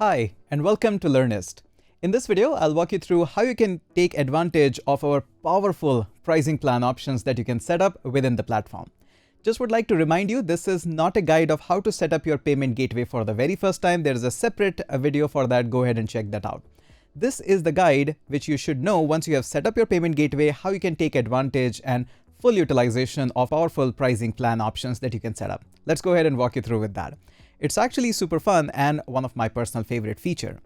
Hi, and welcome to Learnyst. In this video, I'll walk you through how you can take advantage of our powerful pricing plan options that you can set up within the platform. Just would like to remind you, this is not a guide of how to set up your payment gateway for the very first time. There is a separate video for that. Go ahead and check that out. This is the guide which you should know once you have set up your payment gateway, how you can take advantage and full utilization of powerful pricing plan options that you can set up. Let's go ahead and walk you through with that. It's actually super fun and one of my personal favorite feature.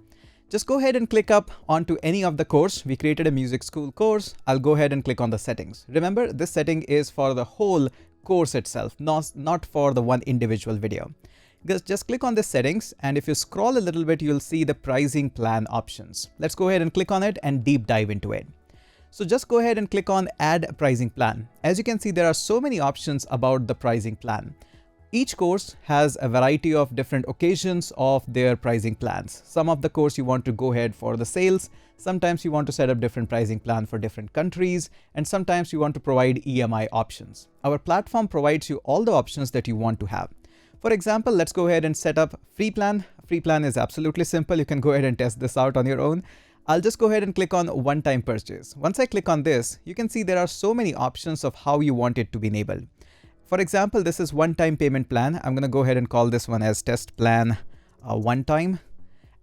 Just go ahead and click up onto any of the course. We created a music school course. I'll go ahead and click on the settings. Remember, this setting is for the whole course itself, not for the one individual video. Just click on the settings, and if you scroll a little bit, you'll see the pricing plan options. Let's go ahead and click on it and deep dive into it. So just go ahead and click on add pricing plan. As you can see, there are so many options about the pricing plan. Each course has a variety of different occasions of their pricing plans. Some of the course you want to go ahead for the sales. Sometimes you want to set up different pricing plan for different countries, and sometimes you want to provide EMI options. Our platform provides you all the options that you want to have. For example, let's go ahead and set up free plan. Free plan is absolutely simple. You can go ahead and test this out on your own. I'll just go ahead and click on one-time purchase. Once I click on this, you can see there are so many options of how you want it to be enabled. For example, this is one-time payment plan. I'm going to go ahead and call this one as test plan one time,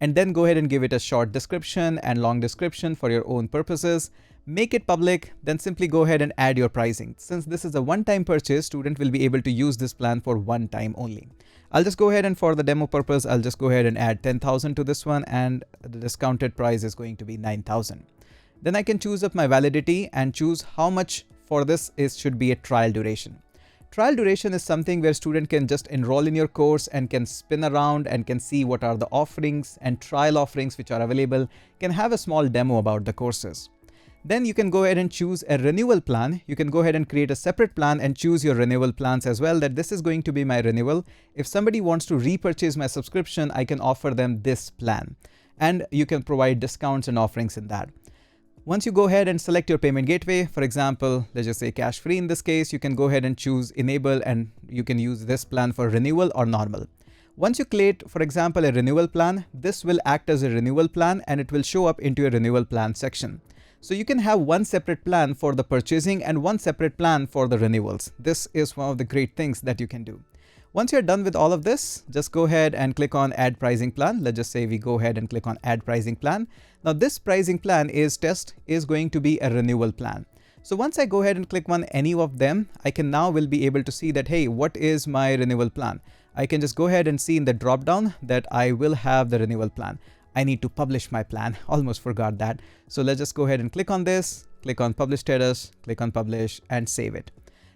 and then go ahead and give it a short description and long description for your own purposes. Make it public, then simply go ahead and add your pricing. Since this is a one-time purchase, student will be able to use this plan for one time only. I'll just go ahead and for the demo purpose, I'll just go ahead and add 10,000 to this one, and the discounted price is going to be 9,000. Then I can choose up my validity and choose how much for this should be a trial duration. Trial duration is something where student can just enroll in your course and can spin around and can see what are the offerings and trial offerings which are available, can have a small demo about the courses. Then you can go ahead and choose a renewal plan. You can go ahead and create a separate plan and choose your renewal plans as well, that this is going to be my renewal. If somebody wants to repurchase my subscription, I can offer them this plan, and you can provide discounts and offerings in that. Once you go ahead and select your payment gateway, for example, let's just say cash free in this case, you can go ahead and choose enable, and you can use this plan for renewal or normal. Once you create, for example, a renewal plan, this will act as a renewal plan and it will show up into your renewal plan section. So you can have one separate plan for the purchasing and one separate plan for the renewals. This is one of the great things that you can do. Once you're done with all of this, just go ahead and click on add pricing plan. Let's just say we go ahead and click on add pricing plan. Now this pricing plan is going to be a renewal plan. So once I go ahead and click on any of them, I can now will be able to see that, hey, what is my renewal plan? I can just go ahead and see in the drop down that I will have the renewal plan. I need to publish my plan. Almost forgot that. So let's just go ahead and click on this, click on publish status, click on publish and save it.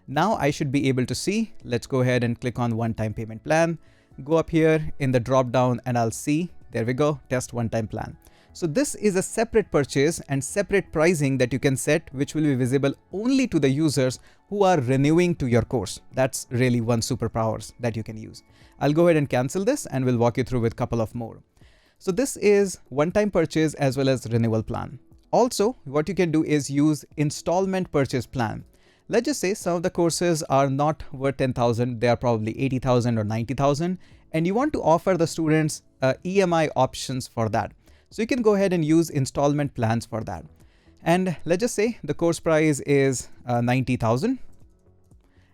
Now I should be able to see. Let's go ahead and click on one-time payment plan. Go up here in the drop down and I'll see, there we go, test one-time plan. So this is a separate purchase and separate pricing that you can set, which will be visible only to the users who are renewing to your course. That's really one superpowers that you can use. I'll go ahead and cancel this and we'll walk you through with a couple of more. So this is one-time purchase as well as renewal plan. Also, what you can do is use installment purchase plan. Let's just say some of the courses are not worth 10,000, they are probably 80,000 or 90,000, and you want to offer the students EMI options for that. So you can go ahead and use installment plans for that. And let's just say the course price is 90,000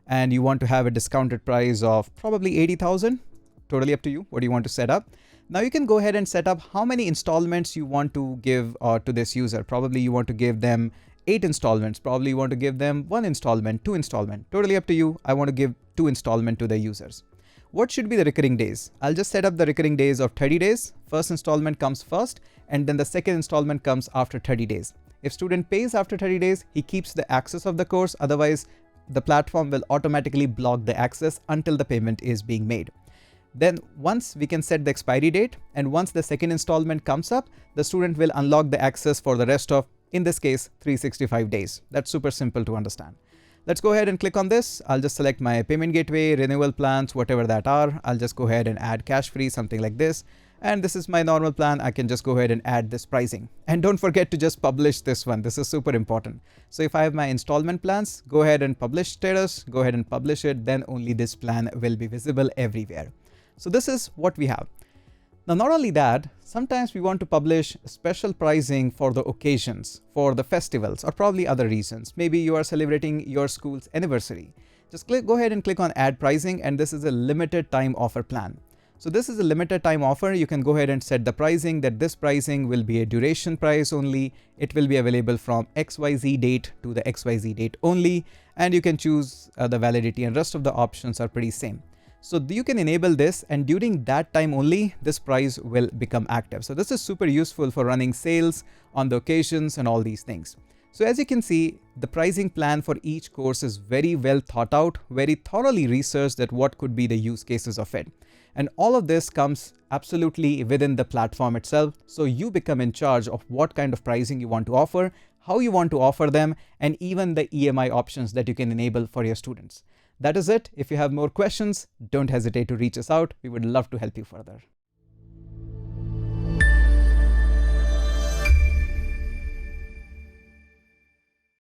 and you want to have a discounted price of probably 80,000. Totally up to you. What do you want to set up? Now you can go ahead and set up how many installments you want to give to this user. Probably you want to give them 8 installments. Probably you want to give them 1 installment, 2 installment. Totally up to you. I want to give 2 installment to the users. What should be the recurring days? I'll just set up the recurring days of 30 days. First installment comes first, and then the second installment comes after 30 days. If student pays after 30 days, he keeps the access of the course. Otherwise, the platform will automatically block the access until the payment is being made. Then once we can set the expiry date, and once the second installment comes up, the student will unlock the access for the rest of, in this case, 365 days. That's super simple to understand. Let's go ahead and click on this. I'll just select my payment gateway, renewal plans, whatever that are. I'll just go ahead and add cash free, something like this. And this is my normal plan. I can just go ahead and add this pricing. And don't forget to just publish this one. This is super important. So if I have my installment plans, go ahead and publish status, go ahead and publish it. Then only this plan will be visible everywhere. So this is what we have. Now, not only that, Sometimes we want to publish special pricing for the occasions, for the festivals, or probably other reasons. Maybe you are celebrating your school's anniversary. Just go ahead and click on add pricing, and this is a limited time offer plan. So this is a limited time offer. You can go ahead and set the pricing that this pricing will be a duration price only. It will be available from XYZ date to the XYZ date only, and you can choose the validity, and rest of the options are pretty same. So you can enable this, and during that time only, this price will become active. So this is super useful for running sales on the occasions and all these things. So as you can see, the pricing plan for each course is very well thought out, very thoroughly researched at what could be the use cases of it. And all of this comes absolutely within the platform itself. So you become in charge of what kind of pricing you want to offer, how you want to offer them, and even the EMI options that you can enable for your students. That is it. If you have more questions, don't hesitate to reach us out. We would love to help you further.